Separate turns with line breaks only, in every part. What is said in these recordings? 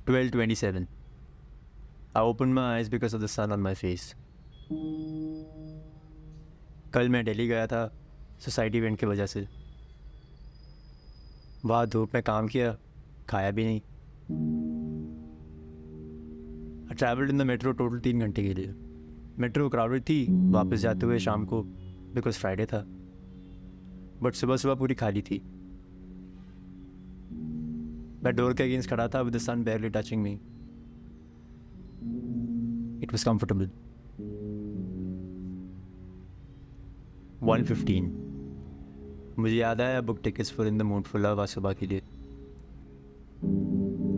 12:27. I opened my eyes because of the sun on my face. कल मैं दिल्ली गया था सोसाइटी इवेंट की वजह से. वहाँ धूप में काम किया, खाया भी नहीं. I traveled in the metro total 3 घंटे के लिए. मेट्रो क्राउडेड थी वापस जाते हुए शाम को बिकॉज फ्राइडे था. बट सुबह सुबह पूरी खाली थी. मैं डोर के अगेंस्ट खड़ा था with the sun barely touching me. It was comfortable. 1:15. मुझे याद आया book tickets for in the mood for love आज सुबह के लिए.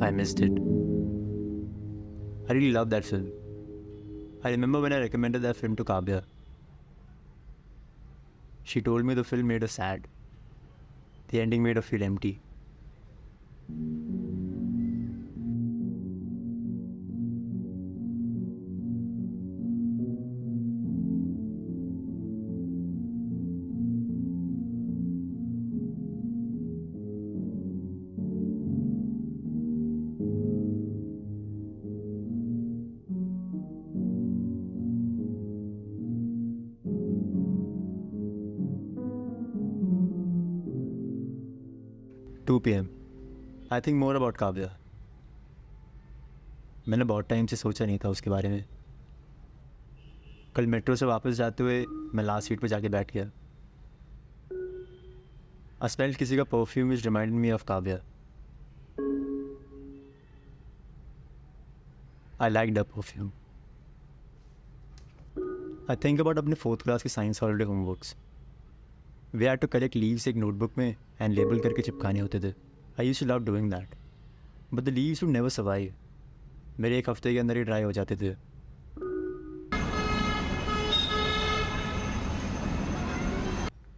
I missed it. I really love that film. I remember when I recommended that film to Kavya. She told me the film made her sad. The ending made her feel empty. Two PM. I think more about Kavya. मैंने बहुत time से सोचा नहीं था उसके बारे में. कल मेट्रो से वापस जाते हुए मैं लास्ट सीट पर जाके बैठ गया. I smelled किसी का perfume which reminded me of Kavya. I liked her perfume. I think about अपने 4th क्लास के science holiday homeworks. We had to collect leaves एक नोटबुक में and label करके चिपकाने होते थे. I used to love doing that. But the leaves would never survive. मेरे 1 हफ्ते के अंदर ही ड्राई हो जाते थे.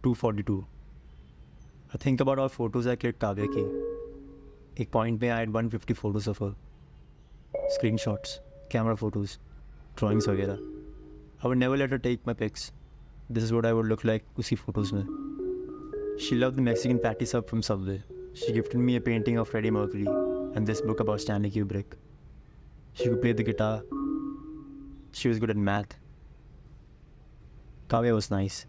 $2.42. I think about all photos I clicked Kavya की. एक पॉइंट में I had 150 photos of her. Screenshots, camera photos, drawings वगैरह. I would never let her take my pics. This is what I would look like उसी photos में. She loved the Mexican patty sub from Subway. She gifted me a painting of Freddie Mercury and this book about Stanley Kubrick. She could play the guitar. She was good at math. Kavya was nice.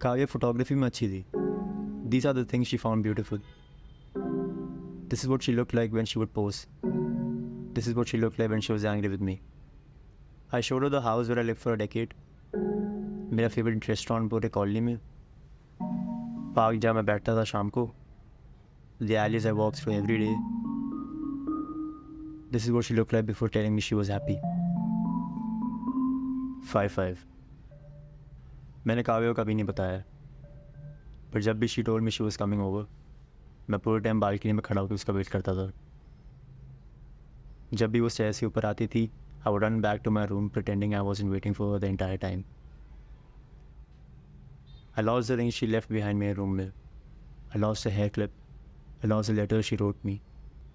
Kavya photography में अच्छी थी. These are the things she found beautiful. This is what she looked like when she would pose. This is what she looked like when she was angry with me. I showed her the house where I lived for a decade. मेरा favourite restaurant पूरे colony में. Park जहाँ मैं बैठता था शाम को. The alleys I walked through every day. This is what she looked like before telling me she was happy. 5:5. मैंने काव्या को कभी नहीं बताया. पर जब भी she told me she was coming over, मैं पूरे टाइम बालकनी में खड़ा होकर उसका वेट करता था. जब भी वो स्टेयर्स के ऊपर आती थी, I would run back to my room pretending I wasn't waiting for the entire time. I lost the ring she left behind मेरे रूम में. I lost a hair clip. I lost a letter she wrote me.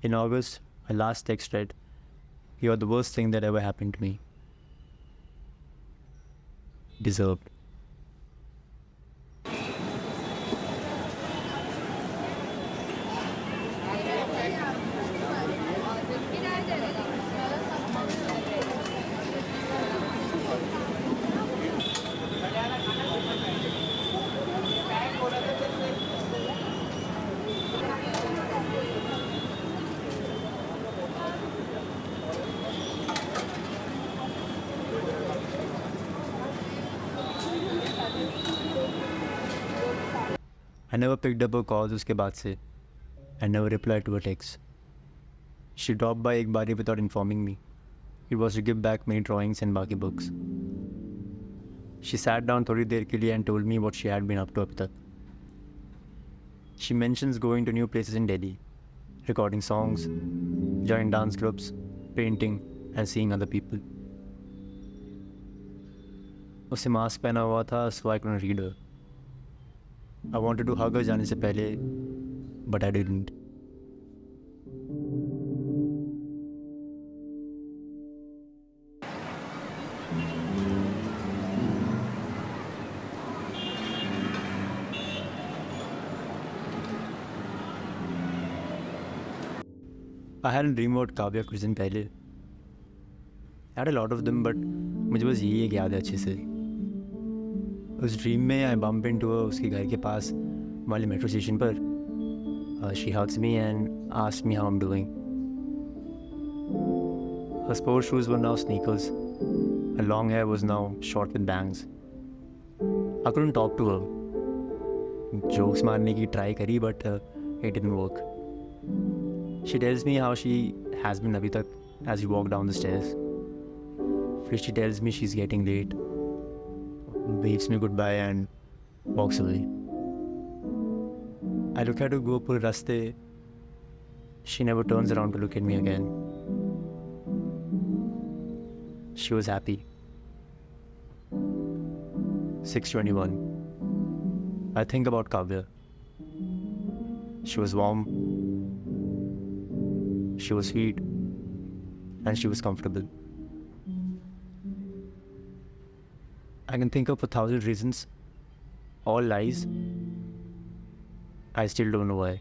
In August I last text read, you are the worst thing that ever happened to me. Deserved. I never picked up her calls उसके बाद से. I never replied to her texts. She dropped by एक बारी without informing me. It was to give back many drawings and बाकी books. She sat down थोड़ी देर के लिए and told me what she had been up to अभी तक. She mentions going to new places in Delhi, recording songs, joining dance groups, painting and seeing other people. उसे mask पहना हुआ था so I couldn't read her. I wanted to hug her जाने से पहले, but I didn't. I had a dream about Kavya कुछ दिन पहले. I had a lot of them, but मुझे बस यही एक याद है अच्छे से. उस ड्रीम में I bumped into her उसके घर के पास वाले मेट्रो स्टेशन पर. She hugs me and asks me how I'm doing. Her sports shoes were now sneakers. Her long hair was now short with bangs. I couldn't talk to her. Jokes मारने की try करी, but it didn't work. She tells me how she has been अभी तक as we walk down the stairs. First she tells me she's getting late, waves me goodbye and walks away. I look at her go पूरे रास्ते. She never turns around to look at me again. She was happy. 6:21. I think about Kavya. She was warm. She was sweet. And she was comfortable. I can think of 1,000 reasons. All lies. I still don't know why.